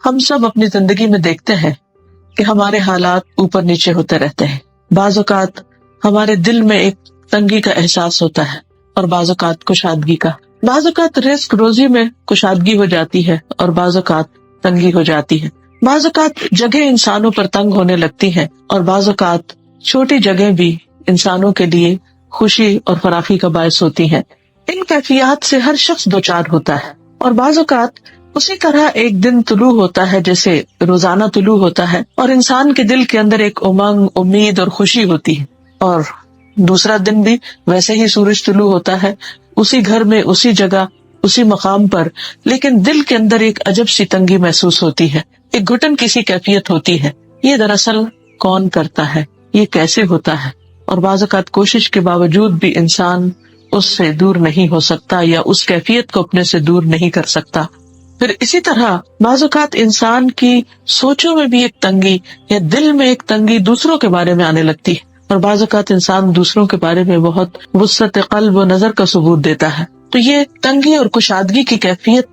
ہم سب اپنی زندگی میں دیکھتے ہیں کہ ہمارے حالات اوپر نیچے ہوتے رہتے ہیں. بعض اوقات ہمارے دل میں ایک تنگی کا احساس ہوتا ہے اور بعض اوقات کشادگی کا. بعض اوقات رزق روزی میں کشادگی ہو جاتی ہے اور بعض اوقات تنگی ہو جاتی ہے. بعض اوقات جگہ انسانوں پر تنگ ہونے لگتی ہے اور بعض اوقات چھوٹی جگہ بھی انسانوں کے لیے خوشی اور فراخی کا باعث ہوتی ہیں. ان کیفیات سے ہر شخص دوچار ہوتا ہے اور بعض اوقات اسی طرح ایک دن طلوع ہوتا ہے جیسے روزانہ طلوع ہوتا ہے اور انسان کے دل کے اندر ایک امنگ، امید اور خوشی ہوتی ہے، اور دوسرا دن بھی ویسے ہی سورج طلوع ہوتا ہے اسی گھر میں، اسی جگہ، اسی مقام پر، لیکن دل کے اندر ایک عجب سی تنگی محسوس ہوتی ہے، ایک گھٹن کی سی کیفیت ہوتی ہے. یہ دراصل کون کرتا ہے؟ یہ کیسے ہوتا ہے؟ اور بعض اوقات کوشش کے باوجود بھی انسان اس سے دور نہیں ہو سکتا یا اس کیفیت کو اپنے سے دور نہیں کر سکتا. پھر اسی طرح بعض اوقات انسان کی سوچوں میں بھی ایک تنگی یا دل میں ایک تنگی دوسروں کے بارے میں آنے لگتی ہے، اور بعض اوقات انسان دوسروں کے بارے میں بہت وسعت قلب و نظر کا ثبوت دیتا ہے. تو یہ تنگی اور کشادگی کی کیفیت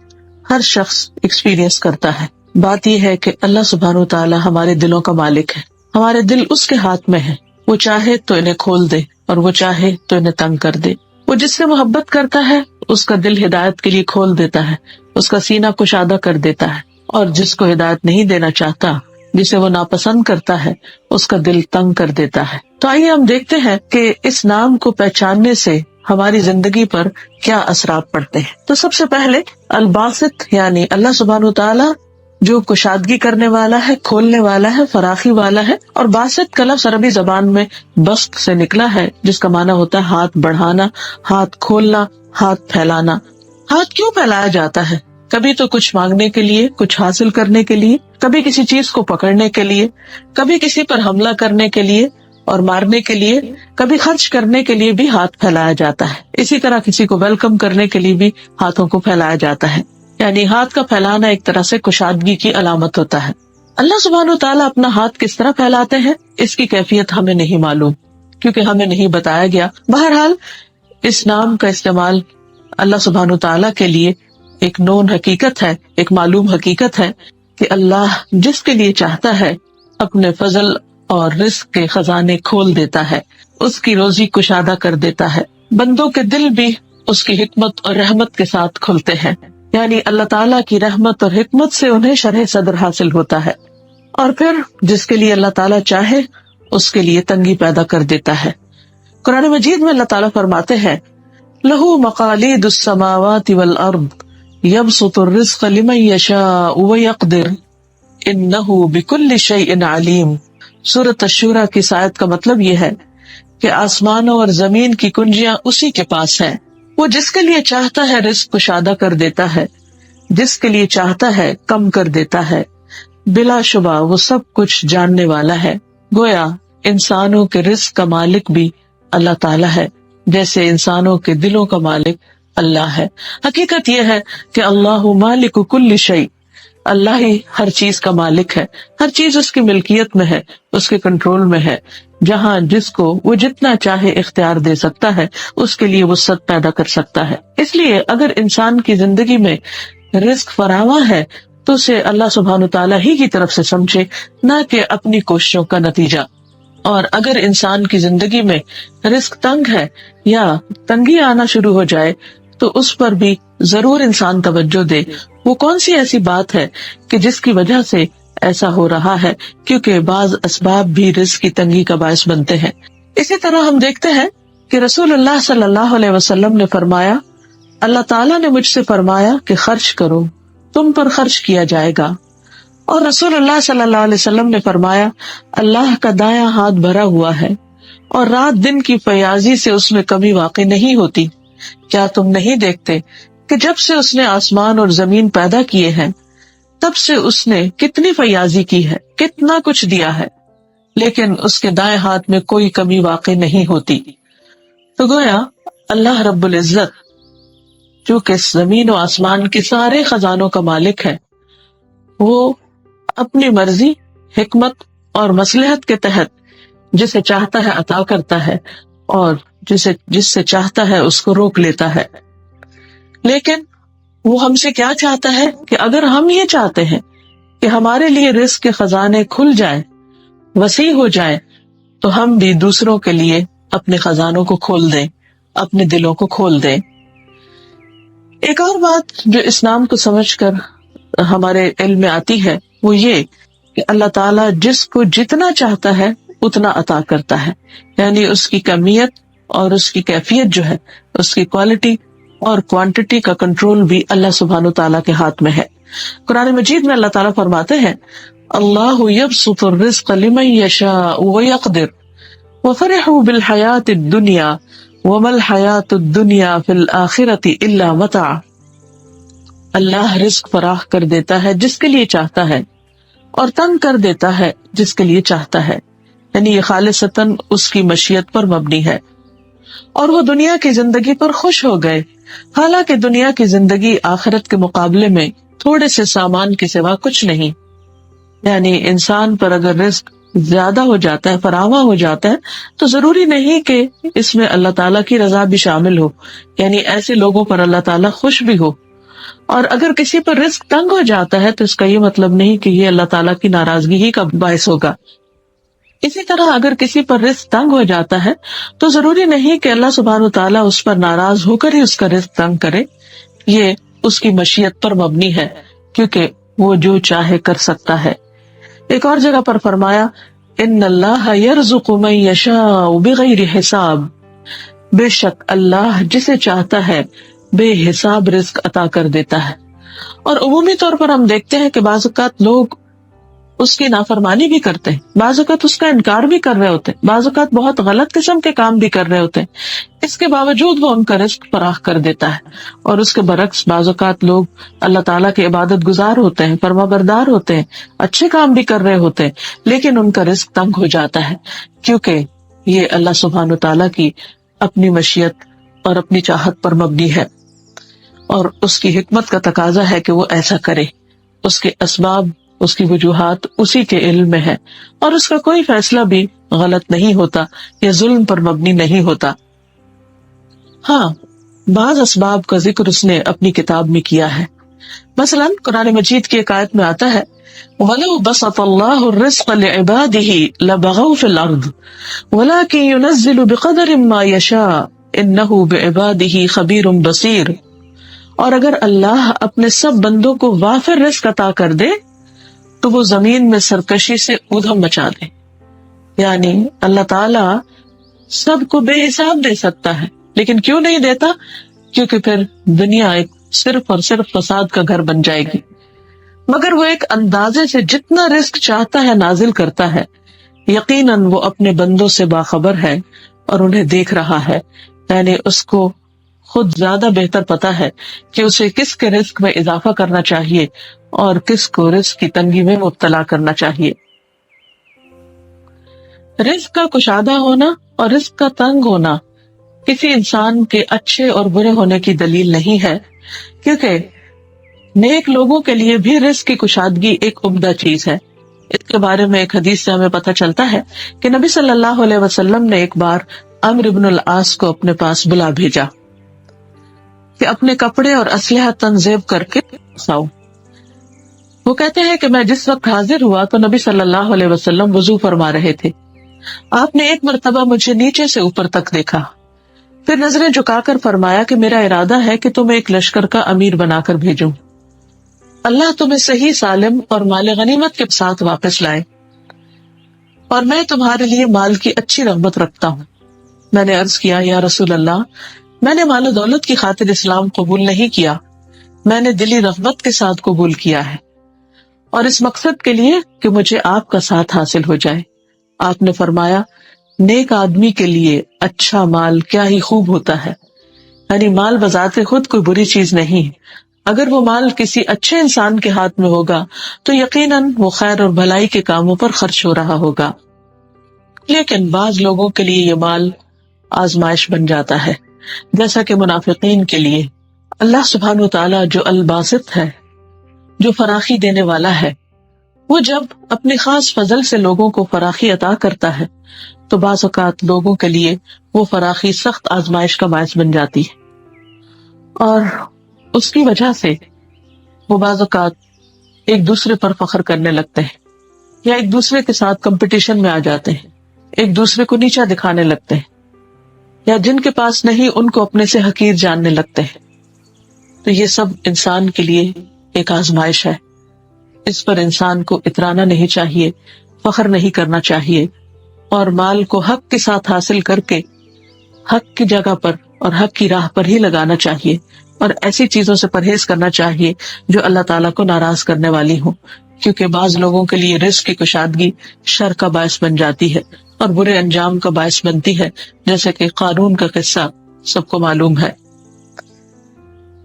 ہر شخص ایکسپیرینس کرتا ہے. بات یہ ہے کہ اللہ سبحانہ و تعالی ہمارے دلوں کا مالک ہے، ہمارے دل اس کے ہاتھ میں ہے. وہ چاہے تو انہیں کھول دے اور وہ چاہے تو انہیں تنگ کر دے. وہ جس سے محبت کرتا ہے اس کا دل ہدایت کے لیے کھول دیتا ہے، اس کا سینہ کشادہ کر دیتا ہے، اور جس کو ہدایت نہیں دینا چاہتا، جسے وہ ناپسند کرتا ہے، اس کا دل تنگ کر دیتا ہے. تو آئیے ہم دیکھتے ہیں کہ اس نام کو پہچاننے سے ہماری زندگی پر کیا اثرات پڑتے ہیں. تو سب سے پہلے الباسط، یعنی اللہ سبحانہ و تعالی جو کشادگی کرنے والا ہے، کھولنے والا ہے، فراخی والا ہے. اور باسط کا لفظ عربی زبان میں بسط سے نکلا ہے، جس کا معنی ہوتا ہے ہاتھ بڑھانا، ہاتھ کھولنا، ہاتھ پھیلانا. ہاتھ کیوں پھیلایا جاتا ہے؟ کبھی تو کچھ مانگنے کے لیے، کچھ حاصل کرنے کے لیے، کبھی کسی چیز کو پکڑنے کے لیے، کبھی کسی پر حملہ کرنے کے لیے اور مارنے کے لیے، کبھی خرچ کرنے کے لیے بھی ہاتھ پھیلایا جاتا ہے. اسی طرح کسی کو ویلکم کرنے کے لیے بھی ہاتھوں کو پھیلایا جاتا ہے. یعنی ہاتھ کا پھیلانا ایک طرح سے کشادگی کی علامت ہوتا ہے. اللہ سبحانہ و تعالیٰ اپنا ہاتھ کس طرح پھیلاتے ہیں اس کی کیفیت ہمیں نہیں معلوم، کیونکہ ہمیں نہیں بتایا گیا. بہرحال اس نام کا استعمال اللہ سبحانہ و تعالیٰ کے لیے ایک نون حقیقت ہے، ایک معلوم حقیقت ہے کہ اللہ جس کے لیے چاہتا ہے اپنے فضل اور رزق کے خزانے کھول دیتا ہے، اس کی روزی کشادہ کر دیتا ہے. بندوں کے دل بھی اس کی حکمت اور رحمت کے ساتھ کھلتے ہیں، یعنی اللہ تعالیٰ کی رحمت اور حکمت سے انہیں شرح صدر حاصل ہوتا ہے. اور پھر جس کے لیے اللہ تعالیٰ چاہے اس کے لیے تنگی پیدا کر دیتا ہے. قرآن مجید میں اللہ تعالیٰ فرماتے ہیں لَهُ مَقَالِيدُ السَّمَاوَاتِ وَالْأَرْضِ يَبْسُطُ الرِّزْقَ لِمَن يَشَاءُ وَيَقْدِرُ إِنَّهُ بِكُلِّ شَيْءٍ عَلِيمٌ. سورۃ الشورى کی اس آیت کا مطلب یہ ہے کہ آسمانوں اور زمین کی کنجیاں اسی کے پاس ہیں. وہ جس کے لیے چاہتا ہے رزق کشادہ کر دیتا ہے، جس کے لیے چاہتا ہے کم کر دیتا ہے. بلا شبہ وہ سب کچھ جاننے والا ہے. گویا انسانوں کے رزق کا مالک بھی اللہ تعالیٰ ہے، جیسے انسانوں کے دلوں کا مالک اللہ ہے. حقیقت یہ ہے کہ اللہ مالک کل شیء، اللہ ہی ہر چیز کا مالک ہے. ہر چیز اس کی ملکیت میں ہے، اس کے کنٹرول میں ہے. جہاں جس کو وہ جتنا چاہے اختیار دے سکتا ہے، اس کے لیے وسعت پیدا کر سکتا ہے. اس لیے اگر انسان کی زندگی میں رزق فراواں ہے تو اسے اللہ سبحانہ تعالیٰ ہی کی طرف سے سمجھے، نہ کہ اپنی کوششوں کا نتیجہ. اور اگر انسان کی زندگی میں رزق تنگ ہے یا تنگی آنا شروع ہو جائے تو اس پر بھی ضرور انسان توجہ دے. وہ کون سی ایسی بات ہے کہ جس کی وجہ سے ایسا ہو رہا ہے، کیونکہ بعض اسباب بھی رزق کی تنگی کا باعث بنتے ہیں. اسی طرح ہم دیکھتے ہیں کہ رسول اللہ صلی اللہ علیہ وسلم نے فرمایا، اللہ تعالیٰ نے مجھ سے فرمایا کہ خرچ کرو، تم پر خرچ کیا جائے گا. اور رسول اللہ صلی اللہ علیہ وسلم نے فرمایا، اللہ کا دایاں ہاتھ بھرا ہوا ہے اور رات دن کی فیاضی سے اس میں کمی واقع نہیں ہوتی. کیا تم نہیں دیکھتے کہ جب سے اس نے آسمان اور زمین پیدا کیے ہیں تب سے اس نے کتنی فیاضی کی ہے، کتنا کچھ دیا ہے، لیکن اس کے دائیں ہاتھ میں کوئی کمی واقع نہیں ہوتی. تو گویا اللہ رب العزت جو کہ زمین و آسمان کے سارے خزانوں کا مالک ہے، وہ اپنی مرضی، حکمت اور مصلحت کے تحت جسے چاہتا ہے عطا کرتا ہے اور جس سے چاہتا ہے اس کو روک لیتا ہے. لیکن وہ ہم سے کیا چاہتا ہے کہ اگر ہم یہ چاہتے ہیں کہ ہمارے لیے رزق کے خزانے کھل جائیں، وسیع ہو جائیں، تو ہم بھی دوسروں کے لیے اپنے خزانوں کو کھول دیں، اپنے دلوں کو کھول دیں۔ ایک اور بات جو اس نام کو سمجھ کر ہمارے علم میں آتی ہے وہ یہ کہ اللہ تعالیٰ جس کو جتنا چاہتا ہے اتنا عطا کرتا ہے، یعنی اس کی کمیت اور اس کی کیفیت جو ہے، اس کی کوالٹی اور کوانٹٹی کا کنٹرول بھی اللہ سبحانہ تعالیٰ کے ہاتھ میں ہے۔ قرآن مجید میں اللہ تعالیٰ فرماتے ہیں اللہ یبسط الرزق لمن یشاء ویقدر وفرحوا بالحیاۃ الدنیا وما الحیاۃ الدنیا فی الآخرۃ الا متاع۔ اللہ رزق فراخ کر دیتا ہے جس کے لیے چاہتا ہے اور تنگ کر دیتا ہے جس کے لیے چاہتا ہے، یعنی یہ خالصتاً اس کی مشیت پر مبنی ہے، اور وہ دنیا کی زندگی پر خوش ہو گئے، حالانکہ دنیا کی زندگی آخرت کے مقابلے میں تھوڑے سے سامان کے سوا کچھ نہیں۔ یعنی انسان پر اگر رزق زیادہ ہو جاتا ہے، فراواں ہو جاتا ہے، تو ضروری نہیں کہ اس میں اللہ تعالیٰ کی رضا بھی شامل ہو، یعنی ایسے لوگوں پر اللہ تعالیٰ خوش بھی ہو۔ اور اگر کسی پر رزق تنگ ہو جاتا ہے تو اس کا یہ مطلب نہیں کہ یہ اللہ تعالیٰ کی ناراضگی ہی کا باعث ہوگا۔ اسی طرح اگر کسی پر رزق تنگ ہو جاتا ہے تو ضروری نہیں کہ اللہ سبحانہ تعالیٰ اس پر ناراض ہو کر ہی اس کا رزق تنگ کرے، یہ اس کی مشیت پر مبنی ہے، کیونکہ وہ جو چاہے کر سکتا ہے۔ ایک اور جگہ پر فرمایا ان اللہ یرزق من یشاء بغیر حساب، بے شک اللہ جسے چاہتا ہے بے حساب رزق عطا کر دیتا ہے۔ اور عمومی طور پر ہم دیکھتے ہیں کہ بعض اوقات لوگ اس کی نافرمانی بھی کرتے ہیں، بعض اوقات اس کا انکار بھی کر رہے ہوتے ہیں، بعض اوقات بہت غلط قسم کے کام بھی کر رہے ہوتے ہیں، اس کے باوجود وہ ان کا رزق فراخ کر دیتا ہے۔ اور اس کے برعکس بعض اوقات لوگ اللہ تعالیٰ کے عبادت گزار ہوتے ہیں، فرما بردار ہوتے ہیں، اچھے کام بھی کر رہے ہوتے ہیں، لیکن ان کا رزق تنگ ہو جاتا ہے، کیونکہ یہ اللہ سبحانہ تعالیٰ کی اپنی مشیت اور اپنی چاہت پر مبنی ہے، اور اس کی حکمت کا تقاضا ہے کہ وہ ایسا کرے۔ اس کے اسباب، اس کی وجوہات اسی کے علم میں ہے، اور اس کا کوئی فیصلہ بھی غلط نہیں ہوتا یا ظلم پر مبنی نہیں ہوتا۔ ہاں، بعض اسباب کا ذکر اس نے اپنی کتاب میں کیا ہے۔ مثلا قرآن مجید کی ایک آیت میں آتا ہے وَلَوْ بَسَطَ اللَّهُ الرِّزْقَ لِعِبَادِهِ لَبَغَوْا فِي الْأَرْضِ وَلَكِنْ يُنَزِّلُ بِقَدَرٍ مَا يَشَاءُ إِنَّهُ بِعِبَادِهِ خَبِيرٌ بَصِيرٌ۔ اور اگر اللہ اپنے سب بندوں کو وافر رزق عطا کر دے تو وہ زمین میں سرکشی سے ادھم مچا دے، یعنی اللہ تعالی سب کو بے حساب دے سکتا ہے، لیکن کیوں نہیں دیتا؟ کیونکہ پھر دنیا ایک صرف اور صرف فساد کا گھر بن جائے گی۔ مگر وہ ایک اندازے سے جتنا رزق چاہتا ہے نازل کرتا ہے، یقیناً وہ اپنے بندوں سے باخبر ہے اور انہیں دیکھ رہا ہے، یعنی اس کو خود زیادہ بہتر پتا ہے کہ اسے کس کے رزق میں اضافہ کرنا چاہیے اور کس کو رزق کی تنگی میں مبتلا کرنا چاہیے۔ رزق کا کشادہ ہونا اور رزق کا تنگ ہونا کسی انسان کے اچھے اور برے ہونے کی دلیل نہیں ہے، کیونکہ نیک لوگوں کے لیے بھی رزق کی کشادگی ایک عمدہ چیز ہے۔ اس کے بارے میں ایک حدیث سے ہمیں پتہ چلتا ہے کہ نبی صلی اللہ علیہ وسلم نے ایک بار عمرو بن العاص کو اپنے پاس بلا بھیجا کہ اپنے کپڑے اور اسلحہ تنظیم کر کے آؤ۔ وہ کہتے ہیں کہ میں جس وقت حاضر ہوا تو نبی صلی اللہ علیہ وسلم وضو فرما رہے تھے۔ آپ نے ایک مرتبہ مجھے نیچے سے اوپر تک دیکھا، پھر نظریں جھکا کر فرمایا کہ میرا ارادہ ہے کہ تمہیں ایک لشکر کا امیر بنا کر بھیجوں، اللہ تمہیں صحیح سالم اور مال غنیمت کے ساتھ واپس لائے، اور میں تمہارے لیے مال کی اچھی رغبت رکھتا ہوں۔ میں نے عرض کیا یا رسول اللہ، میں نے مال و دولت کی خاطر اسلام قبول نہیں کیا، میں نے دلی رغبت کے ساتھ قبول کیا ہے، اور اس مقصد کے لیے کہ مجھے آپ کا ساتھ حاصل ہو جائے۔ آپ نے فرمایا نیک آدمی کے لیے اچھا مال کیا ہی خوب ہوتا ہے، یعنی مال بذات خود کوئی بری چیز نہیں، اگر وہ مال کسی اچھے انسان کے ہاتھ میں ہوگا تو یقیناً وہ خیر اور بھلائی کے کاموں پر خرچ ہو رہا ہوگا۔ لیکن بعض لوگوں کے لیے یہ مال آزمائش بن جاتا ہے، جیسا کہ منافقین کے لیے۔ اللہ سبحانہ وتعالی جو الباسط ہے، جو فراخی دینے والا ہے، وہ جب اپنی خاص فضل سے لوگوں کو فراخی عطا کرتا ہے تو بعض اوقات لوگوں کے لیے وہ فراخی سخت آزمائش کا باعث بن جاتی ہے، اور اس کی وجہ سے وہ بعض اوقات ایک دوسرے پر فخر کرنے لگتے ہیں یا ایک دوسرے کے ساتھ کمپٹیشن میں آ جاتے ہیں، ایک دوسرے کو نیچا دکھانے لگتے ہیں، یا جن کے پاس نہیں ان کو اپنے سے حقیر جاننے لگتے ہیں. تو یہ سب انسان کے لیے ایک آزمائش ہے. اس پر انسان کو اترانا نہیں چاہیے، فخر نہیں کرنا چاہیے، اور مال کو حق کے ساتھ حاصل کر کے حق کی جگہ پر اور حق کی راہ پر ہی لگانا چاہیے، اور ایسی چیزوں سے پرہیز کرنا چاہیے جو اللہ تعالیٰ کو ناراض کرنے والی ہوں، کیونکہ بعض لوگوں کے لیے رزق کی کشادگی شر کا باعث بن جاتی ہے اور برے انجام کا باعث بنتی ہے، جیسے کہ قارون کا قصہ سب کو معلوم ہے.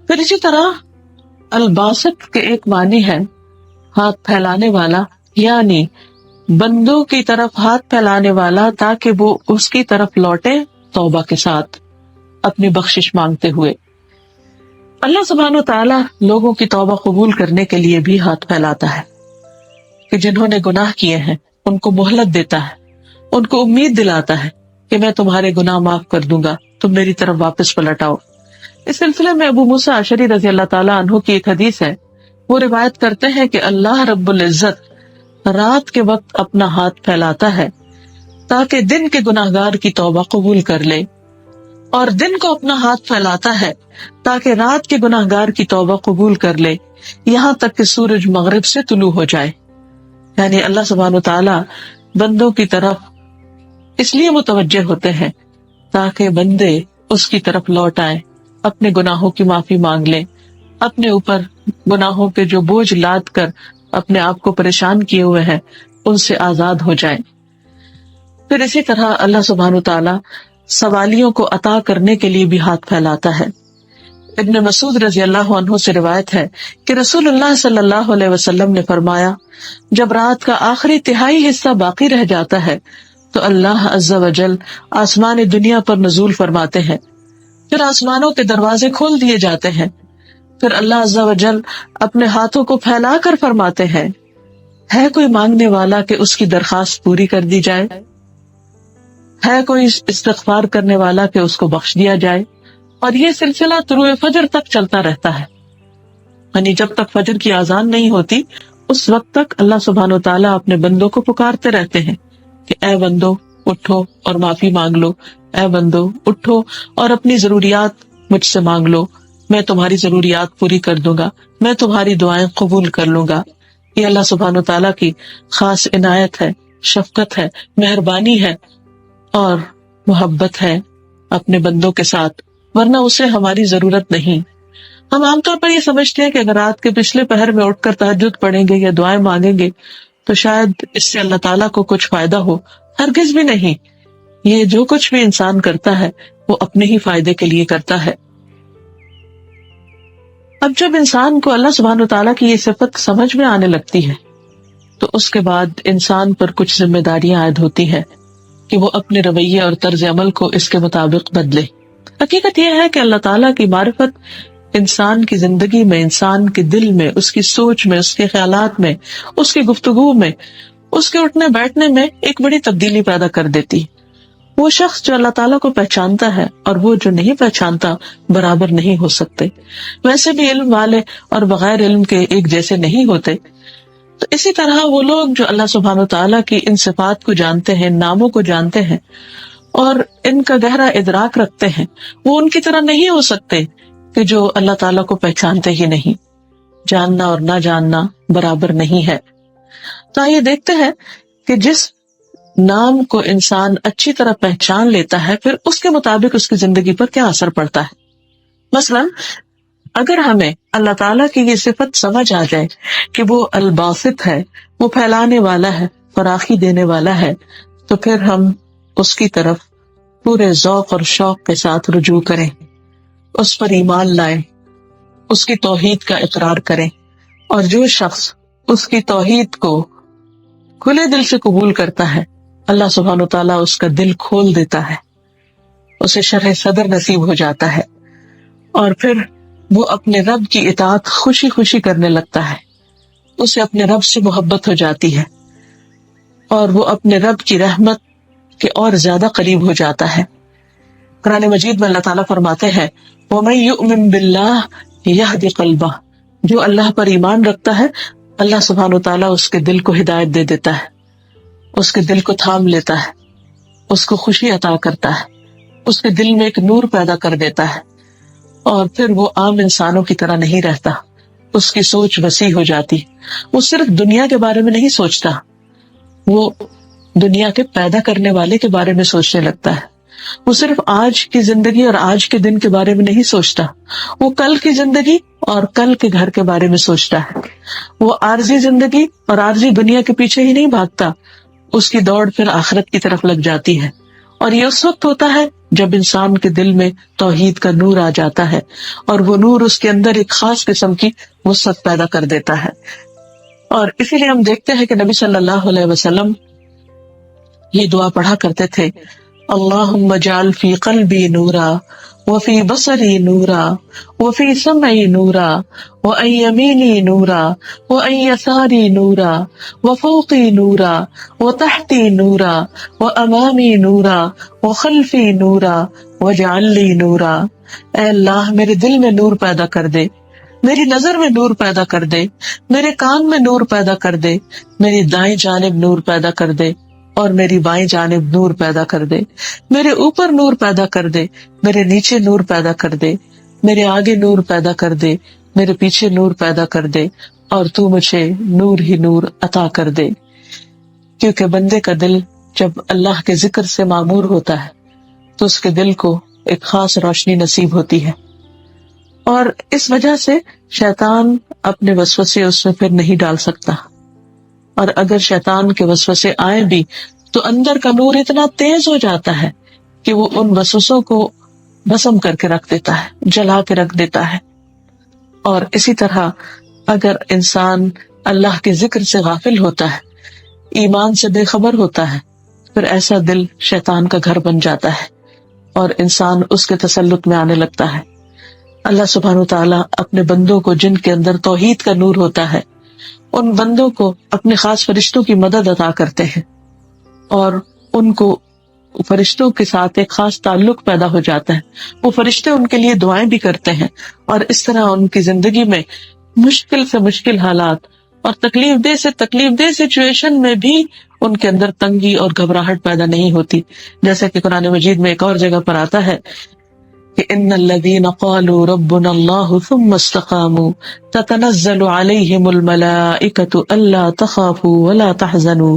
پھر اسی طرح الباسط کے ایک معنی ہے ہاتھ پھیلانے والا، یعنی بندوں کی طرف ہاتھ پھیلانے والا تاکہ وہ اس کی طرف لوٹے توبہ کے ساتھ، اپنی بخشش مانگتے ہوئے. اللہ سبحانہ و تعالیٰ لوگوں کی توبہ قبول کرنے کے لیے بھی ہاتھ پھیلاتا ہے کہ جنہوں نے گناہ کیے ہیں ان کو مہلت دیتا ہے، ان کو امید دلاتا ہے کہ میں تمہارے گناہ معاف کر دوں گا، تم میری طرف واپس پلٹ آؤ. اس سلسلے میں ابو موسیٰ اشعری رضی اللہ تعالیٰ عنہ کی ایک حدیث ہے. وہ روایت کرتے ہیں کہ اللہ رب العزت رات کے وقت اپنا ہاتھ پھیلاتا ہے تاکہ دن کے گناہگار کی توبہ قبول کر لے، اور دن کو اپنا ہاتھ پھیلاتا ہے تاکہ رات کے گناہگار کی توبہ قبول کر لے، یہاں تک کہ سورج مغرب سے طلوع ہو جائے. یعنی اللہ سبحانہ تعالیٰ بندوں کی طرف اس لیے متوجہ ہوتے ہیں تاکہ بندے اس کی طرف لوٹ آئیں، اپنے گناہوں کی معافی مانگ لیں، اپنے اوپر گناہوں کے جو بوجھ لاد کر اپنے آپ کو پریشان کیے ہوئے ہیں ان سے آزاد ہو جائیں. پھر اسی طرح اللہ سبحانہ تعالیٰ سوالیوں کو عطا کرنے کے لیے بھی ہاتھ پھیلاتا ہے. ابن مسعود رضی اللہ عنہ سے روایت ہے کہ رسول اللہ صلی اللہ علیہ وسلم نے فرمایا، جب رات کا آخری تہائی حصہ باقی رہ جاتا ہے تو اللہ عز و جل آسمان دنیا پر نزول فرماتے ہیں، پھر آسمانوں کے دروازے کھول دیے جاتے ہیں، پھر اللہ عز و جل اپنے ہاتھوں کو پھیلا کر فرماتے ہیں، ہے کوئی مانگنے والا کہ اس کی درخواست پوری کر دی جائے، ہے کوئی استغفار کرنے والا کہ اس کو بخش دیا جائے. اور یہ سلسلہ طلوع فجر تک چلتا رہتا ہے، یعنی جب تک فجر کی اذان نہیں ہوتی اس وقت تک اللہ سبحانہ و تعالیٰ اپنے بندوں کو پکارتے رہتے ہیں کہ اے بندو اٹھو اور معافی مانگ لو، اے بندو اٹھو اور اپنی ضروریات مجھ سے مانگ لو، میں تمہاری ضروریات پوری کر دوں گا، میں تمہاری دعائیں قبول کر لوں گا. یہ اللہ سبحانہ و تعالیٰ کی خاص عنایت ہے، شفقت ہے، مہربانی ہے اور محبت ہے اپنے بندوں کے ساتھ، ورنہ اسے ہماری ضرورت نہیں. ہم عام طور پر یہ سمجھتے ہیں کہ اگر رات کے پچھلے پہر میں اٹھ کر تہجد پڑھیں گے یا دعائیں مانگیں گے تو شاید اس سے اللہ تعالیٰ کو کچھ فائدہ ہو. ہرگز بھی نہیں. یہ جو کچھ بھی انسان کرتا ہے وہ اپنے ہی فائدے کے لیے کرتا ہے. اب جب انسان کو اللہ سبحانہ وتعالیٰ کی یہ صفت سمجھ میں آنے لگتی ہے تو اس کے بعد انسان پر کچھ ذمہ داریاں عائد ہوتی ہیں کہ وہ اپنے رویے اور طرز عمل کو اس کے مطابق بدلے. حقیقت یہ ہے کہ اللہ تعالیٰ کی معرفت انسان کی زندگی میں، انسان کے دل میں، اس کی سوچ میں، اس کے خیالات میں، اس کی گفتگو میں، اس کے اٹھنے بیٹھنے میں ایک بڑی تبدیلی پیدا کر دیتی. وہ شخص جو اللہ تعالیٰ کو پہچانتا ہے اور وہ جو نہیں پہچانتا برابر نہیں ہو سکتے. ویسے بھی علم والے اور بغیر علم کے ایک جیسے نہیں ہوتے. تو اسی طرح وہ لوگ جو اللہ سبحانہ تعالیٰ کی ان صفات کو جانتے ہیں، ناموں کو جانتے ہیں اور ان کا گہرا ادراک رکھتے ہیں، وہ ان کی طرح نہیں ہو سکتے کہ جو اللہ تعالیٰ کو پہچانتے ہی نہیں. جاننا اور نہ جاننا برابر نہیں ہے. تو آئیے دیکھتے ہیں کہ جس نام کو انسان اچھی طرح پہچان لیتا ہے پھر اس کے مطابق اس کی زندگی پر کیا اثر پڑتا ہے. مثلاً اگر ہمیں اللہ تعالیٰ کی یہ صفت سمجھ آ جائے کہ وہ الباسط ہے، وہ پھیلانے والا ہے، فراخی دینے والا ہے، تو پھر ہم اس کی طرف پورے ذوق اور شوق کے ساتھ رجوع کریں، اس پر ایمان لائیں، اس کی توحید کا اقرار کریں. اور جو شخص اس کی توحید کو کھلے دل سے قبول کرتا ہے اللہ سبحانہ تعالیٰ اس کا دل کھول دیتا ہے، اسے شرح صدر نصیب ہو جاتا ہے اور پھر وہ اپنے رب کی اطاعت خوشی خوشی کرنے لگتا ہے. اسے اپنے رب سے محبت ہو جاتی ہے اور وہ اپنے رب کی رحمت کے اور زیادہ قریب ہو جاتا ہے. قرآن مجید میں اللہ تعالیٰ فرماتے ہیں وَمَن يُؤْمِن بِاللَّهِ يَهْدِ قَلْبَهُ، جو اللہ پر ایمان رکھتا ہے اللہ سبحانہ و تعالیٰ اس کے دل کو ہدایت دے دیتا ہے، اس کے دل کو تھام لیتا ہے، اس کو خوشی عطا کرتا ہے، اس کے دل میں ایک نور پیدا کر دیتا ہے، اور پھر وہ عام انسانوں کی طرح نہیں رہتا، اس کی سوچ وسیع ہو جاتی. وہ صرف دنیا کے بارے میں نہیں سوچتا، وہ دنیا کے پیدا کرنے والے کے بارے میں سوچنے لگتا ہے. وہ صرف آج کی زندگی اور آج کے دن کے بارے میں نہیں سوچتا، وہ کل کی زندگی اور کل کے گھر کے بارے میں سوچتا ہے. وہ عارضی زندگی اور عارضی دنیا کے پیچھے ہی نہیں بھاگتا، اس کی دوڑ پھر آخرت کی طرف لگ جاتی ہے. اور یہ اس وقت ہوتا ہے جب انسان کے دل میں توحید کا نور آ جاتا ہے، اور وہ نور اس کے اندر ایک خاص قسم کی وسعت پیدا کر دیتا ہے. اور اسی لیے ہم دیکھتے ہیں کہ نبی صلی اللہ علیہ وسلم یہ دعا پڑھا کرتے تھے، اللہم اجعل فی قلبی نورا وفی بصری نورا وفی سمعی نورا وعن یمینی نورا وعن یساری نورا وفوقی نورا وتحتی نورا وامامی نورا وخلفی نورا واجعل لی نورا. اے اللہ میرے دل میں نور پیدا کر دے، میری نظر میں نور پیدا کر دے، میرے کان میں نور پیدا کر دے، میری دائیں جانب نور پیدا کر دے اور میری بائیں جانب نور پیدا کر دے، میرے اوپر نور پیدا کر دے، میرے نیچے نور پیدا کر دے، میرے آگے نور پیدا کر دے، میرے پیچھے نور پیدا کر دے، اور تو مجھے نور ہی نور عطا کر دے. کیونکہ بندے کا دل جب اللہ کے ذکر سے معمور ہوتا ہے تو اس کے دل کو ایک خاص روشنی نصیب ہوتی ہے، اور اس وجہ سے شیطان اپنے وسوسے اس میں پھر نہیں ڈال سکتا. اور اگر شیطان کے وسوسے آئے بھی تو اندر کا نور اتنا تیز ہو جاتا ہے کہ وہ ان وسوسوں کو بھسم کر کے رکھ دیتا ہے، جلا کے رکھ دیتا ہے. اور اسی طرح اگر انسان اللہ کے ذکر سے غافل ہوتا ہے، ایمان سے بے خبر ہوتا ہے، پھر ایسا دل شیطان کا گھر بن جاتا ہے اور انسان اس کے تسلط میں آنے لگتا ہے. اللہ سبحانہ وتعالیٰ اپنے بندوں کو جن کے اندر توحید کا نور ہوتا ہے، ان بندوں کو اپنے خاص فرشتوں کی مدد عطا کرتے ہیں، اور ان کو فرشتوں کے ساتھ ایک خاص تعلق پیدا ہو جاتا ہے. وہ فرشتے ان کے لیے دعائیں بھی کرتے ہیں، اور اس طرح ان کی زندگی میں مشکل سے مشکل حالات اور تکلیف دہ سچویشن میں بھی ان کے اندر تنگی اور گھبراہٹ پیدا نہیں ہوتی. جیسا کہ قرآن مجید میں ایک اور جگہ پر آتا ہے کہ ان الذین قالوا ربنا اللہ ثم استقاموا تتنزل علیہم الملائکۃ الا تخافوا ولا تحزنوا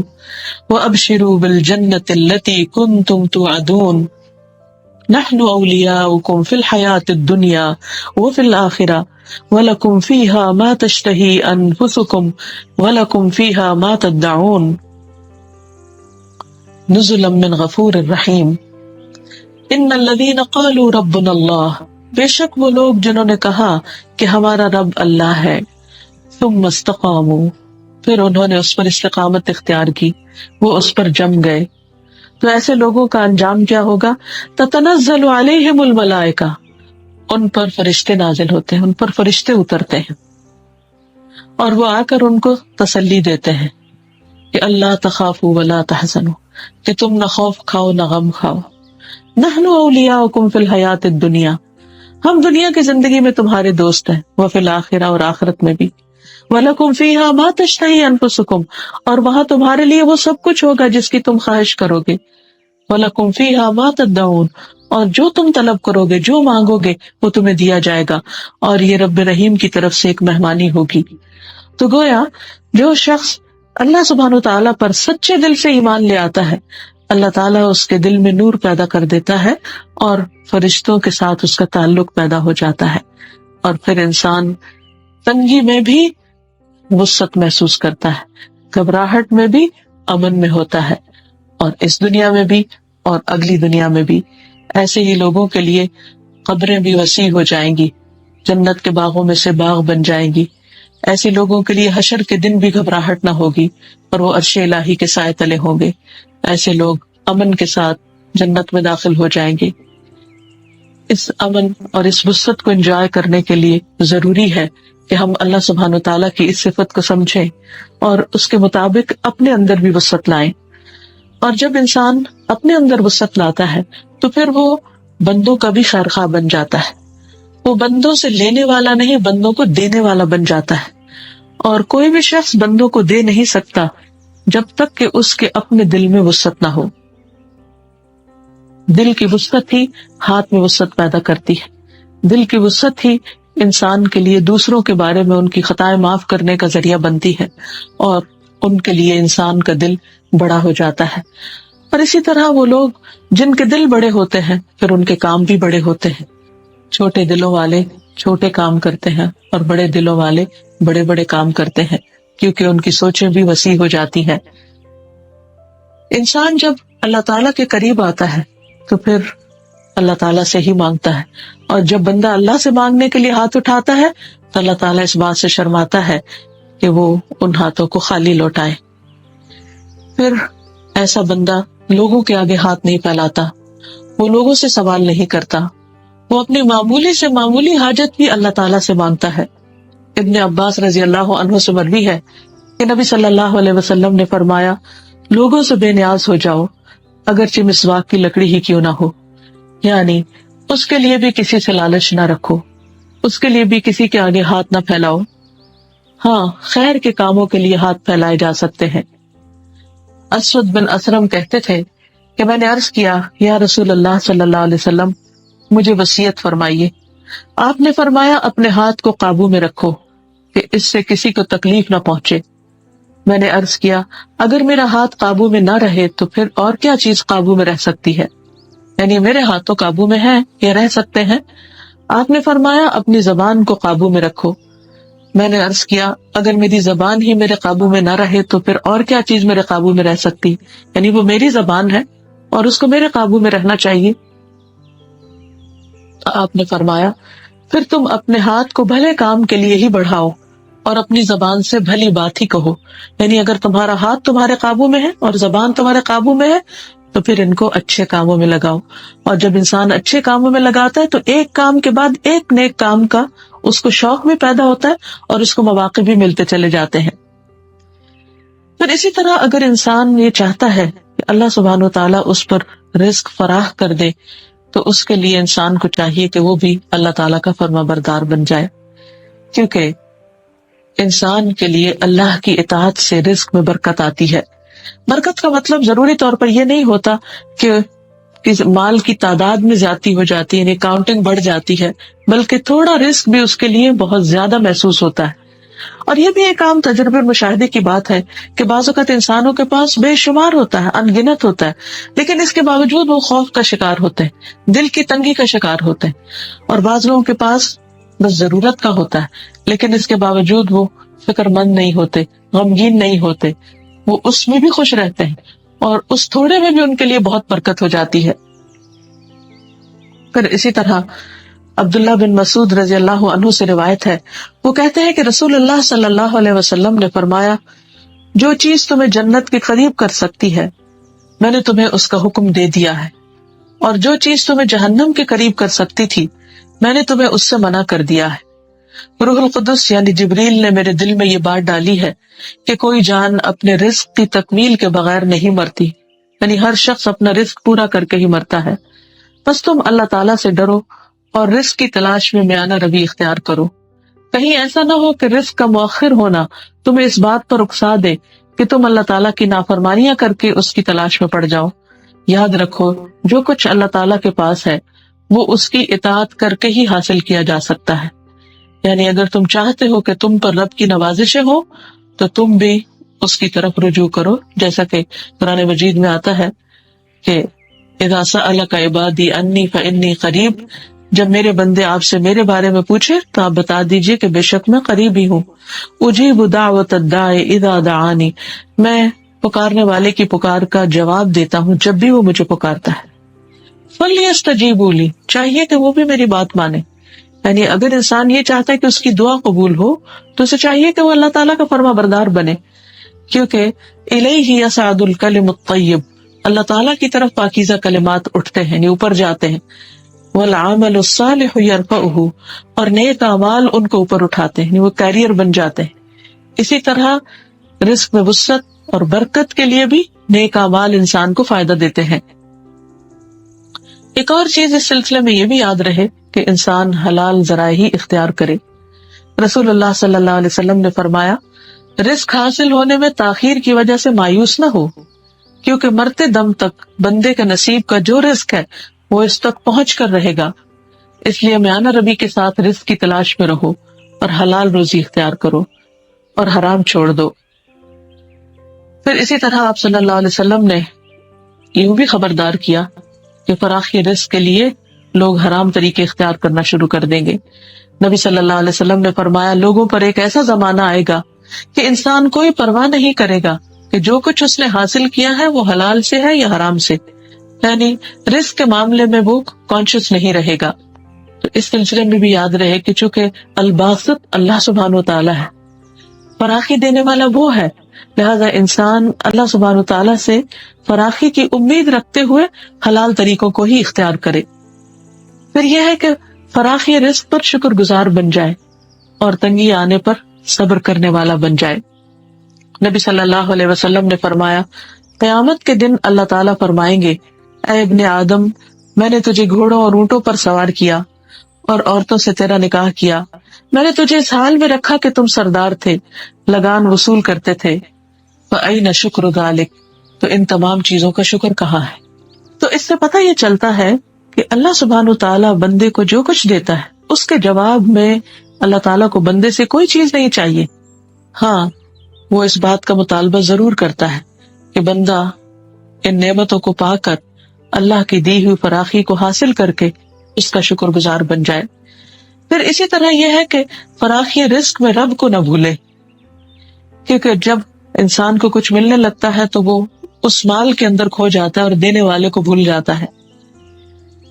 وابشروا بالجنۃ التی کنتم توعدون نحن اولیاؤکم فی الحیاۃ الدنیا وفی الآخرہ وَلَكُمْ فِيهَا مَا تَشْتَهِي أَنفُسُكُمْ وَلَكُمْ فِيهَا مَا تَدَّعُونَ نُزُلًا مِّنْ غَفُورٍ رَحِيمٍ. إِنَّ الَّذِينَ قَالُوا رَبُّنَا اللَّهُ، بے شک وہ لوگ جنہوں نے کہا کہ ہمارا رب اللہ ہے، ثُمَّ اسْتَقَامُوا، پھر انہوں نے اس پر استقامت اختیار کی، وہ اس پر جم گئے. تو ایسے لوگوں کا انجام کیا ہوگا؟ تَتَنَزَّلُ عَلَيْهِمُ الْمَلَائِكَةُ، ان پر فرشتے نازل ہوتے ہیں، ان پر فرشتے اترتے ہیں، اور وہ آ کر ان کو تسلی دیتے ہیں کہ اللہ تخافوا ولا تحزنوا، کہ تم نہ خوف کھاؤ نہ غم کھاؤ. نحن اولیاؤکم فی الحیاۃ الدنیا، ہم دنیا کی زندگی میں تمہارے دوست ہیں، وفی الآخرہ، اور آخرت میں بھی. وَلَكُمْ فِيهَا مَا تَشْتَهِي أَنفُسُكُمْ، اور وہاں تمہارے لیے وہ سب کچھ ہوگا جس کی تم خواہش کرو گے. وَلَكُمْ فِيهَا مَا تَدَّعُونَ، اور جو تم طلب کرو گے، جو مانگو گے، وہ تمہیں دیا جائے گا، اور یہ رب رحیم کی طرف سے ایک مہمانی ہوگی. تو گویا جو شخص اللہ سبحانہ وتعالیٰ پر سچے دل سے ایمان لے آتا ہے، اللہ تعالیٰ اس کے دل میں نور پیدا کر دیتا ہے، اور فرشتوں کے ساتھ اس کا تعلق پیدا ہو جاتا ہے، اور پھر انسان تنگی میں بھی وسعت محسوس کرتا ہے، گھبراہٹ میں بھی امن میں ہوتا ہے، اور اس دنیا میں بھی اور اگلی دنیا میں بھی. ایسے ہی لوگوں کے لیے قبریں بھی وسیع ہو جائیں گی، جنت کے باغوں میں سے باغ بن جائیں گی. ایسے لوگوں کے لیے حشر کے دن بھی گھبراہٹ نہ ہوگی، اور وہ عرش الہی کے سائے تلے ہوں گے. ایسے لوگ امن کے ساتھ جنت میں داخل ہو جائیں گے. اس امن اور اس وسعت کو انجوائے کرنے کے لیے ضروری ہے کہ ہم اللہ سبحانہ وتعالیٰ کی اس صفت کو سمجھیں اور اس کے مطابق اپنے اندر بھی وسعت لائیں. اور جب انسان اپنے اندر وسعت لاتا ہے تو پھر وہ بندوں کا بھی خیرخواہ بن جاتا ہے. وہ بندوں سے لینے والا نہیں، بندوں کو دینے والا بن جاتا ہے. اور کوئی بھی شخص بندوں کو دے نہیں سکتا جب تک کہ اس کے اپنے دل میں وسعت نہ ہو. دل کی وسعت ہی ہاتھ میں وسعت پیدا کرتی ہے. دل کی وسعت ہی انسان کے لیے دوسروں کے بارے میں ان کی خطائیں معاف کرنے کا ذریعہ بنتی ہے اور ان کے لیے انسان کا دل بڑا ہو جاتا ہے. اور اسی طرح وہ لوگ جن کے دل بڑے ہوتے ہیں پھر ان کے کام بھی بڑے ہوتے ہیں. چھوٹے دلوں والے چھوٹے کام کرتے ہیں اور بڑے دلوں والے بڑے بڑے کام کرتے ہیں کیونکہ ان کی سوچیں بھی وسیع ہو جاتی ہیں. انسان جب اللہ تعالیٰ کے قریب آتا ہے تو پھر اللہ تعالیٰ سے ہی مانگتا ہے، اور جب بندہ اللہ سے مانگنے کے لیے ہاتھ اٹھاتا ہے تو اللہ تعالیٰ اس بات سے شرماتا ہے کہ وہ ان ہاتھوں کو خالی لوٹائے. پھر ایسا بندہ لوگوں کے آگے ہاتھ نہیں پھیلاتا، وہ لوگوں سے سوال نہیں کرتا، وہ اپنی معمولی سے معمولی حاجت بھی اللہ تعالیٰ سے مانگتا ہے. ابن عباس رضی اللہ عنہ سے مروی ہے کہ نبی صلی اللہ علیہ وسلم نے فرمایا، لوگوں سے بے نیاز ہو جاؤ اگرچہ مسواک کی لکڑی ہی کیوں نہ ہو. یعنی اس کے لیے بھی کسی سے لالچ نہ رکھو، اس کے لیے بھی کسی کے آگے ہاتھ نہ پھیلاؤ. ہاں، خیر کے کاموں کے لیے ہاتھ پھیلائے جا سکتے ہیں. اسود بن اسرم کہتے تھے کہ میں نے عرض کیا، یا رسول اللہ صلی اللہ علیہ وسلم، مجھے وصیت فرمائیے. آپ نے فرمایا، اپنے ہاتھ کو قابو میں رکھو کہ اس سے کسی کو تکلیف نہ پہنچے. میں نے عرض کیا، اگر میرا ہاتھ قابو میں نہ رہے تو پھر اور کیا چیز قابو میں رہ سکتی ہے؟ یعنی میرے ہاتھ تو قابو میں ہیں یا رہ سکتے ہیں. آپ نے فرمایا، اپنی زبان کو قابو میں رکھو. میں نے عرض کیا، اگر میری زبان ہی میرے قابو میں نہ رہے تو پھر اور کیا چیز میرے قابو میں رہ سکتی؟ یعنی وہ میری زبان ہے اور اس کو میرے قابو میں رہنا چاہیے. آپ نے فرمایا، پھر تم اپنے ہاتھ کو بھلے کام کے لیے ہی بڑھاؤ اور اپنی زبان سے بھلی بات ہی کہو. یعنی اگر تمہارا ہاتھ تمہارے قابو میں ہے اور زبان تمہارے قابو میں ہے تو پھر ان کو اچھے کاموں میں لگاؤ. اور جب انسان اچھے کاموں میں لگاتا ہے تو ایک کام کے بعد ایک نیک کام کا اس کو شوق بھی پیدا ہوتا ہے اور اس کو مواقع بھی ملتے چلے جاتے ہیں. پھر اسی طرح اگر انسان یہ چاہتا ہے کہ اللہ سبحانہ و تعالیٰ اس پر رزق فراہ کر دے تو اس کے لیے انسان کو چاہیے کہ وہ بھی اللہ تعالیٰ کا فرما بردار بن جائے، کیونکہ انسان کے لیے اللہ کی اطاعت سے رزق میں برکت آتی ہے. برکت کا مطلب ضروری طور پر یہ نہیں ہوتا کہ مال کی تعداد میں زیادتی ہو جاتی ہے، یعنی کاؤنٹنگ بڑھ جاتی ہے، بلکہ تھوڑا رزق بھی اس کے لیے بہت زیادہ محسوس ہوتا ہے. اور یہ بھی ایک عام تجربے اور مشاہدے کی بات ہے کہ بعض اوقات انسانوں کے پاس بے شمار ہوتا ہے، ان گنت ہوتا ہے، لیکن اس کے باوجود وہ خوف کا شکار ہوتے ہیں، دل کی تنگی کا شکار ہوتے ہیں. اور بعض لوگوں کے پاس بس ضرورت کا ہوتا ہے لیکن اس کے باوجود وہ فکر مند نہیں ہوتے، غمگین نہیں ہوتے، وہ اس میں بھی خوش رہتے ہیں اور اس تھوڑے میں بھی ان کے لیے بہت برکت ہو جاتی ہے. پھر اسی طرح عبداللہ بن مسعود رضی اللہ عنہ سے روایت ہے، وہ کہتے ہیں کہ رسول اللہ صلی اللہ علیہ وسلم نے فرمایا، جو چیز تمہیں جنت کے قریب کر سکتی ہے میں نے تمہیں اس کا حکم دے دیا ہے، اور جو چیز تمہیں جہنم کے قریب کر سکتی تھی میں نے تمہیں اس سے منع کر دیا ہے. روح القدس یعنی جبریل نے میرے دل میں یہ بات ڈالی ہے کہ کوئی جان اپنے رزق کی تکمیل کے بغیر نہیں مرتی، یعنی ہر شخص اپنا رزق پورا کر کے ہی مرتا ہے. بس تم اللہ تعالیٰ سے ڈرو اور رزق کی تلاش میں میانہ روی اختیار کرو. کہیں ایسا نہ ہو کہ رزق کا مؤخر ہونا تمہیں اس بات پر اکسا دے کہ تم اللہ تعالیٰ کی نافرمانیاں کر کے اس کی تلاش میں پڑ جاؤ. یاد رکھو، جو کچھ اللہ تعالیٰ کے پاس ہے وہ اس کی اطاعت کر کے ہی حاصل کیا جا سکتا ہے. یعنی اگر تم چاہتے ہو کہ تم پر رب کی نوازشیں ہو تو تم بھی اس کی طرف رجوع کرو، جیسا کہ قرآن مجید میں آتا ہے کہ اذا سألک عبادی انی فانی قریب، جب میرے بندے آپ سے میرے بارے میں پوچھے تو آپ بتا دیجئے کہ بے شک میں قریب ہی ہوں. اجیب دعوت الداع اذا دعانی، میں پکارنے والے کی پکار کا جواب دیتا ہوں جب بھی وہ مجھے پکارتا ہے. فلیستجیبوا لی، چاہیے کہ وہ بھی میری بات مانے. یعنی اگر انسان یہ چاہتا ہے کہ اس کی دعا قبول ہو تو اسے چاہیے کہ وہ اللہ تعالیٰ کا فرما بردار بنے، کیونکہ الیہ یصعد الکلم الطیب، اللہ تعالیٰ کی طرف پاکیزہ کلمات اٹھتے ہیں، یعنی اوپر جاتے ہیں. والعمل الصالح یرفعہ، اور نیک اعمال ان کو اوپر اٹھاتے ہیں، یعنی وہ کیریئر بن جاتے ہیں. اسی طرح رزق میں وسعت اور برکت کے لیے بھی نیک اعمال انسان کو فائدہ دیتے ہیں. ایک اور چیز اس سلسلے میں یہ بھی یاد رہے کہ انسان حلال ذرائع ہی اختیار کرے. رسول اللہ صلی اللہ علیہ وسلم نے فرمایا، رزق حاصل ہونے میں تاخیر کی وجہ سے مایوس نہ ہو، کیونکہ مرتے دم تک بندے کے نصیب کا جو رزق ہے وہ اس تک پہنچ کر رہے گا. اس لیے میانہ ربی کے ساتھ رزق کی تلاش میں رہو اور حلال روزی اختیار کرو اور حرام چھوڑ دو. پھر اسی طرح آپ صلی اللہ علیہ وسلم نے یوں بھی خبردار کیا کہ فراخی رزق کے لیے لوگ حرام طریقے اختیار کرنا شروع کر دیں گے. نبی صلی اللہ علیہ وسلم نے فرمایا، لوگوں پر ایک ایسا زمانہ آئے گا کہ انسان کوئی پرواہ نہیں کرے گا کہ جو کچھ اس نے حاصل کیا ہے وہ حلال سے ہے یا حرام سے، یعنی رزق کے معاملے میں وہ کانشیس نہیں رہے گا. تو اس سلسلے میں بھی یاد رہے کہ چونکہ الباسط اللہ سبحانہ و تعالیٰ ہے، فراخی دینے والا وہ ہے، لہذا انسان اللہ سبحانہ و تعالیٰ سے فراخی کی امید رکھتے ہوئے حلال طریقوں کو ہی اختیار کرے. پھر یہ ہے کہ فراخی رزق پر شکر گزار بن جائے اور تنگی آنے پر صبر کرنے والا بن جائے. نبی صلی اللہ علیہ وسلم نے فرمایا، قیامت کے دن اللہ تعالیٰ فرمائیں گے، اے ابن آدم، میں نے تجھے گھوڑوں اور اونٹوں پر سوار کیا اور عورتوں سے تیرا نکاح کیا. میں نے تجھے اس حال میں رکھا کہ تم سردار تھے، لگان وصول کرتے تھے. فَأَيْنَ شُكْرُ ذَلِكَ، تو ان تمام چیزوں کا شکر کہاں ہے؟ تو اس سے پتہ یہ چلتا ہے کہ اللہ سبحانہ تعالیٰ بندے کو جو کچھ دیتا ہے اس کے جواب میں اللہ تعالیٰ کو بندے سے کوئی چیز نہیں چاہیے. ہاں، وہ اس بات کا مطالبہ ضرور کرتا ہے کہ بندہ ان نعمتوں کو پا کر اللہ کی دی ہوئی فراخی کو حاصل کر کے اس کا شکر گزار بن جائے. پھر اسی طرح یہ ہے کہ فراخی رزق میں رب کو نہ بھولے، کیونکہ جب انسان کو کچھ ملنے لگتا ہے تو وہ اس مال کے اندر کھو جاتا ہے اور دینے والے کو بھول جاتا ہے.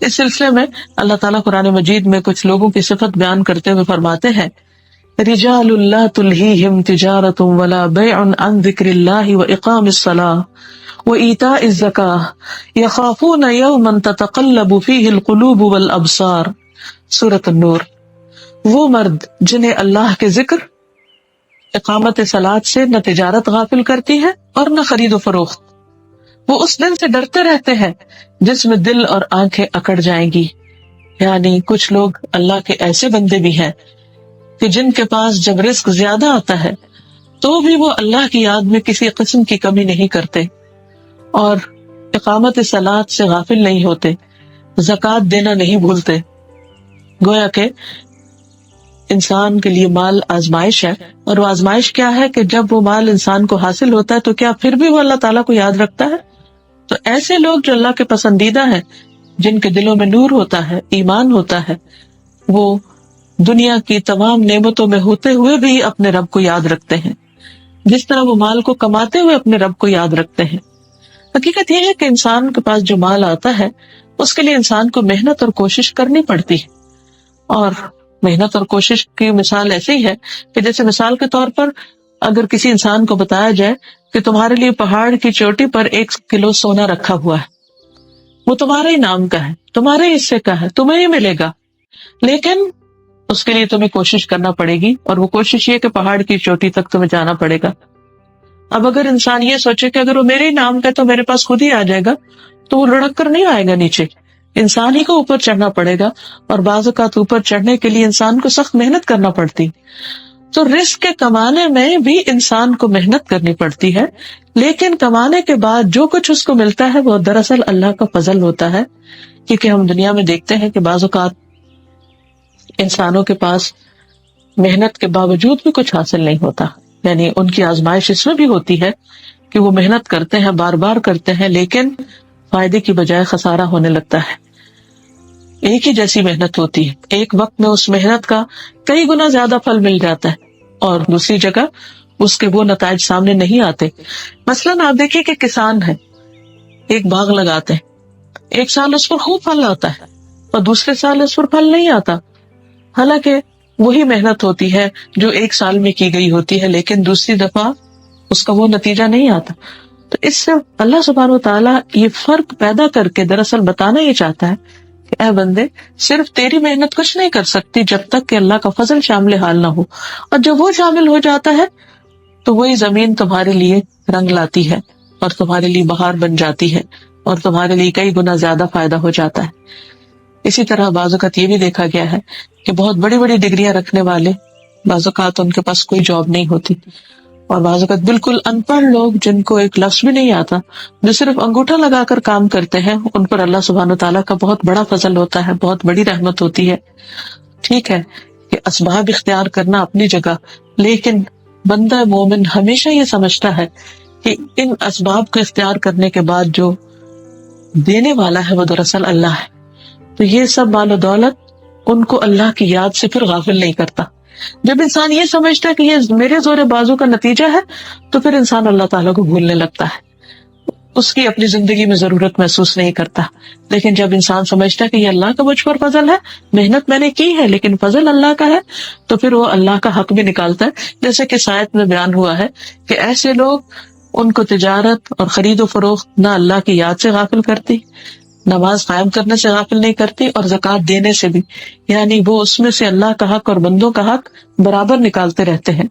اس سلسلے میں اللہ تعالیٰ قرآن مجید میں کچھ لوگوں کی صفت بیان کرتے ہوئے فرماتے ہیں، رجال لا تلہیہم تجارت ولا بیع عن ذکر اللہ واقام الصلاۃ وایتاء الزکاۃ یخافون یوما تتقلب فیہ القلوب والابصار. سورۃ النور. وہ مرد جنہیں اللہ کے ذکر، اقامت صلاۃ سے نہ تجارت غافل کرتی ہے اور نہ خرید و فروخت، وہ اس دن سے ڈرتے رہتے ہیں جس میں دل اور آنکھیں اکڑ جائیں گی. یعنی کچھ لوگ اللہ کے ایسے بندے بھی ہیں کہ جن کے پاس جب رزق زیادہ آتا ہے تو بھی وہ اللہ کی یاد میں کسی قسم کی کمی نہیں کرتے اور اقامت صلاۃ سے غافل نہیں ہوتے، زکوٰۃ دینا نہیں بھولتے. گویا کہ انسان کے لیے مال آزمائش ہے، اور وہ آزمائش کیا ہے کہ جب وہ مال انسان کو حاصل ہوتا ہے تو کیا پھر بھی وہ اللہ تعالیٰ کو یاد رکھتا ہے؟ تو ایسے لوگ جو اللہ کے پسندیدہ ہیں، جن کے دلوں میں نور ہوتا ہے، ایمان ہوتا ہے، وہ دنیا کی تمام نعمتوں میں ہوتے ہوئے بھی اپنے رب کو یاد رکھتے ہیں، جس طرح وہ مال کو کماتے ہوئے اپنے رب کو یاد رکھتے ہیں. حقیقت یہ ہے کہ انسان کے پاس جو مال آتا ہے اس کے لیے انسان کو محنت اور کوشش کرنی پڑتی ہے، اور محنت اور کوشش کی مثال ایسے ہی ہے کہ جیسے مثال کے طور پر اگر کسی انسان کو بتایا جائے کہ تمہارے لیے پہاڑ کی چوٹی پر 1 کلو سونا رکھا ہوا ہے، وہ تمہارے ہی نام کا ہے، تمہارے حصے کا ہے، تمہیں ہی ملے گا، لیکن اس کے لیے تمہیں کوشش کرنا پڑے گی، اور وہ کوشش یہ کہ پہاڑ کی چوٹی تک تمہیں جانا پڑے گا. اب اگر انسان یہ سوچے کہ اگر وہ میرے ہی نام کا ہے تو میرے پاس خود ہی آ جائے گا، تو وہ لڑک کر نہیں آئے گا نیچے، انسان ہی کو اوپر چڑھنا پڑے گا، اور بعض اوقات اوپر چڑھنے کے لیے انسان کو سخت محنت کرنا پڑتی. تو رزق کے کمانے میں بھی انسان کو محنت کرنی پڑتی ہے، لیکن کمانے کے بعد جو کچھ اس کو ملتا ہے وہ دراصل اللہ کا فضل ہوتا ہے. کیونکہ ہم دنیا میں دیکھتے ہیں کہ بعض اوقات انسانوں کے پاس محنت کے باوجود بھی کچھ حاصل نہیں ہوتا، یعنی ان کی آزمائش اس میں بھی ہوتی ہے کہ وہ محنت کرتے ہیں، بار بار کرتے ہیں، لیکن فائدے کی بجائے خسارہ ہونے لگتا ہے. ایک ہی جیسی محنت ہوتی ہے، ایک وقت میں اس محنت کا کئی گنا زیادہ پھل مل جاتا ہے، اور دوسری جگہ اس کے وہ نتائج سامنے نہیں آتے. مثلاً آپ دیکھیے کہ کسان ہے، ایک باغ لگاتے ہیں، ایک سال اس پر خوب پھل آتا ہے اور دوسرے سال اس پر پھل نہیں آتا، حالانکہ وہی محنت ہوتی ہے جو ایک سال میں کی گئی ہوتی ہے، لیکن دوسری دفعہ اس کا وہ نتیجہ نہیں آتا. تو اس سے اللہ سبحانہ و تعالیٰ یہ فرق پیدا کر کے دراصل بتانا یہ چاہتا ہے کہ اے بندے، صرف تیری محنت کچھ نہیں کر سکتی جب تک کہ اللہ کا فضل شامل حال نہ ہو، اور جب وہ شامل ہو جاتا ہے تو وہی زمین تمہارے لیے رنگ لاتی ہے اور تمہارے لیے بہار بن جاتی ہے اور تمہارے لیے کئی گنا زیادہ فائدہ ہو جاتا ہے. اسی طرح بعض اوقات یہ بھی دیکھا گیا ہے کہ بہت بڑی بڑی ڈگریاں رکھنے والے بعض اوقات ان کے پاس کوئی جاب نہیں ہوتی، اور بعض اوقات بالکل ان پڑھ لوگ جن کو ایک لفظ بھی نہیں آتا، جو صرف انگوٹھا لگا کر کام کرتے ہیں، ان پر اللہ سبحانہ تعالیٰ کا بہت بڑا فضل ہوتا ہے، بہت بڑی رحمت ہوتی ہے. ٹھیک ہے کہ اسباب اختیار کرنا اپنی جگہ، لیکن بندہ مومن ہمیشہ یہ سمجھتا ہے کہ ان اسباب کو اختیار کرنے کے بعد جو دینے والا ہے وہ دراصل اللہ ہے. تو یہ سب مال و دولت ان کو اللہ کی یاد سے پھر غافل نہیں کرتا. جب انسان یہ سمجھتا ہے کہ یہ میرے زور بازو کا نتیجہ ہے، تو پھر انسان اللہ تعالیٰ کو بھولنے لگتا ہے، اس کی اپنی زندگی میں ضرورت محسوس نہیں کرتا. لیکن جب انسان سمجھتا ہے کہ یہ اللہ کا مجھ پر فضل ہے، محنت میں نے کی ہے لیکن فضل اللہ کا ہے، تو پھر وہ اللہ کا حق بھی نکالتا ہے. جیسے کہ اس آیت میں بیان ہوا ہے کہ ایسے لوگ، ان کو تجارت اور خرید و فروخت نہ اللہ کی یاد سے غافل کرتی، نماز قائم کرنے سے غافل نہیں کرتی، اور زکوٰۃ دینے سے بھی، یعنی وہ اس میں سے اللہ کا حق اور بندوں کا حق برابر نکالتے رہتے ہیں.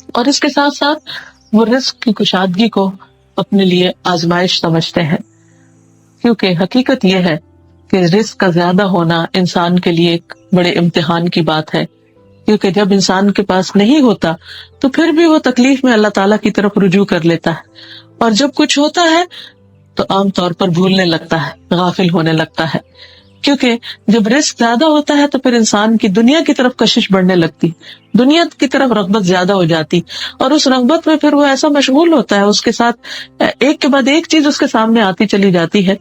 اور اس کے ساتھ ساتھ وہ رزق کی کشادگی کو اپنے لیے آزمائش سمجھتے ہیں، کیونکہ حقیقت یہ ہے کہ رزق کا زیادہ ہونا انسان کے لیے ایک بڑے امتحان کی بات ہے. کیونکہ جب انسان کے پاس نہیں ہوتا تو پھر بھی وہ تکلیف میں اللہ تعالیٰ کی طرف رجوع کر لیتا ہے، اور جب کچھ ہوتا ہے تو عام طور پر بھولنے لگتا ہے، غافل ہونے لگتا ہے. کیونکہ جب رزق زیادہ ہوتا ہے تو پھر انسان کی دنیا کی طرف کشش بڑھنے لگتی، دنیا کی طرف رغبت زیادہ ہو جاتی، اور اس رغبت میں پھر وہ ایسا مشغول ہوتا ہے، اس کے ساتھ ایک کے بعد ایک چیز اس کے سامنے آتی چلی جاتی ہے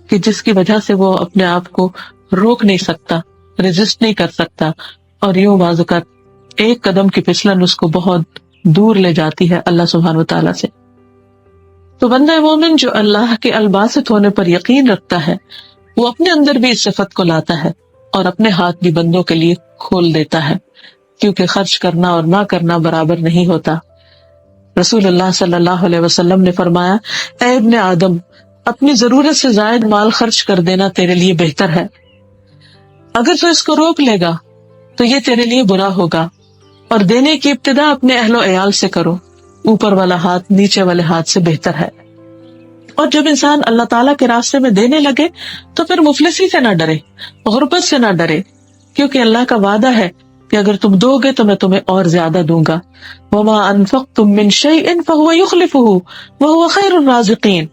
کہ جس کی وجہ سے وہ اپنے آپ کو روک نہیں سکتا، ریزسٹ نہیں کر سکتا، اور یوں بعض اوقات ایک قدم کی پھسلن اس کو بہت دور لے جاتی ہے اللہ سبحانہ وتعالیٰ سے. تو بندہ مومن جو اللہ کے الباسط ہونے پر یقین رکھتا ہے، وہ اپنے اندر بھی اس صفت کو لاتا ہے اور اپنے ہاتھ بھی بندوں کے لیے کھول دیتا ہے، کیونکہ خرچ کرنا اور نہ کرنا برابر نہیں ہوتا. رسول اللہ صلی اللہ علیہ وسلم نے فرمایا، اے ابن آدم، اپنی ضرورت سے زائد مال خرچ کر دینا تیرے لیے بہتر ہے. اگر تو اس کو روک لے گا تو یہ تیرے لیے برا ہوگا، اور دینے کی ابتدا اپنے اہل و عیال سے کرو، اوپر والا ہاتھ نیچے والے ہاتھ سے بہتر ہے. اور جب انسان اللہ تعالیٰ کے راستے میں دینے لگے تو پھر مفلسی سے نہ ڈرے، غربت سے نہ ڈرے، کیونکہ اللہ کا وعدہ ہے کہ اگر تم دو گے تو میں تمہیں اور زیادہ دوں گا. وَمَا أَنفَقْتُم مِّن شَيْءٍ فَهُوَ يُخْلِفُهُ وَهُوَ خَيْرُ الرَّازِقِينَ.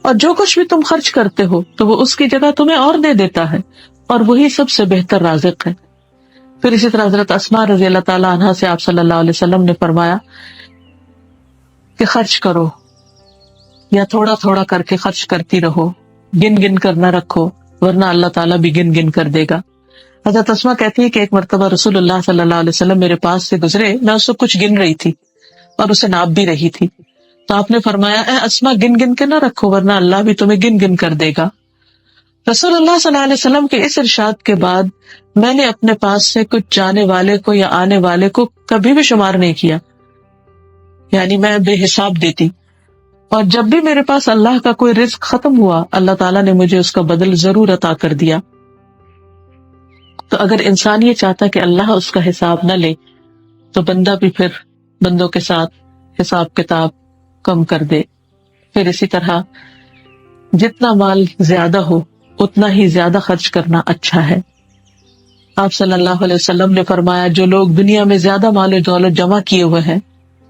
اور جو کچھ بھی تم خرچ کرتے ہو تو وہ اس کی جگہ تمہیں اور دے دیتا ہے، اور وہی سب سے بہتر رازق ہے. پھر اسی طرح حضرت اسماء رضی اللہ تعالیٰ عنہا سے آپ صلی اللہ علیہ وسلم نے فرمایا کہ خرچ کرو، یا تھوڑا تھوڑا کر کے خرچ کرتی رہو، گن گن کر نہ رکھو، ورنہ اللہ تعالیٰ بھی گن گن کر دے گا. حضرت اسماء کہتی ہے کہ ایک مرتبہ رسول اللہ صلی اللہ علیہ وسلم میرے پاس سے گزرے، میں اس کو کچھ گن رہی تھی اور اسے ناپ بھی رہی تھی، تو آپ نے فرمایا، اے اسماء، گن گن کے نہ رکھو ورنہ اللہ بھی تمہیں گن گن کر دے گا. رسول اللہ صلی اللہ علیہ وسلم کے اس ارشاد کے بعد میں نے اپنے پاس سے کچھ جانے والے کو یا آنے والے کو کبھی بھی شمار نہیں کیا، یعنی میں بے حساب دیتی، اور جب بھی میرے پاس اللہ کا کوئی رزق ختم ہوا، اللہ تعالیٰ نے مجھے اس کا بدل ضرور عطا کر دیا. تو اگر انسان یہ چاہتا کہ اللہ اس کا حساب نہ لے تو بندہ بھی پھر بندوں کے ساتھ حساب کتاب کم کر دے. پھر اسی طرح جتنا مال زیادہ ہو اتنا ہی زیادہ خرچ کرنا اچھا ہے. آپ صلی اللہ علیہ وسلم نے فرمایا، جو لوگ دنیا میں زیادہ مال و دولت جمع کیے ہوئے ہیں،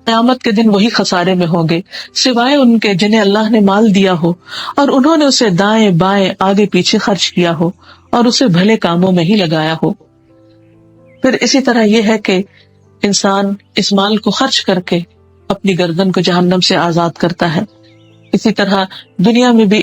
قیامت کے دن وہی خسارے میں ہوں گے، سوائے ان کے جنہیں اللہ نے مال دیا ہو اور انہوں نے اسے دائیں بائیں آگے پیچھے خرچ کیا ہو اور اسے بھلے کاموں میں ہی لگایا ہو. پھر اسی طرح یہ ہے کہ انسان اس مال کو خرچ کر کے اپنی گردن کو جہنم سے آزاد کرتا ہے. اسی طرح دنیا میں بھی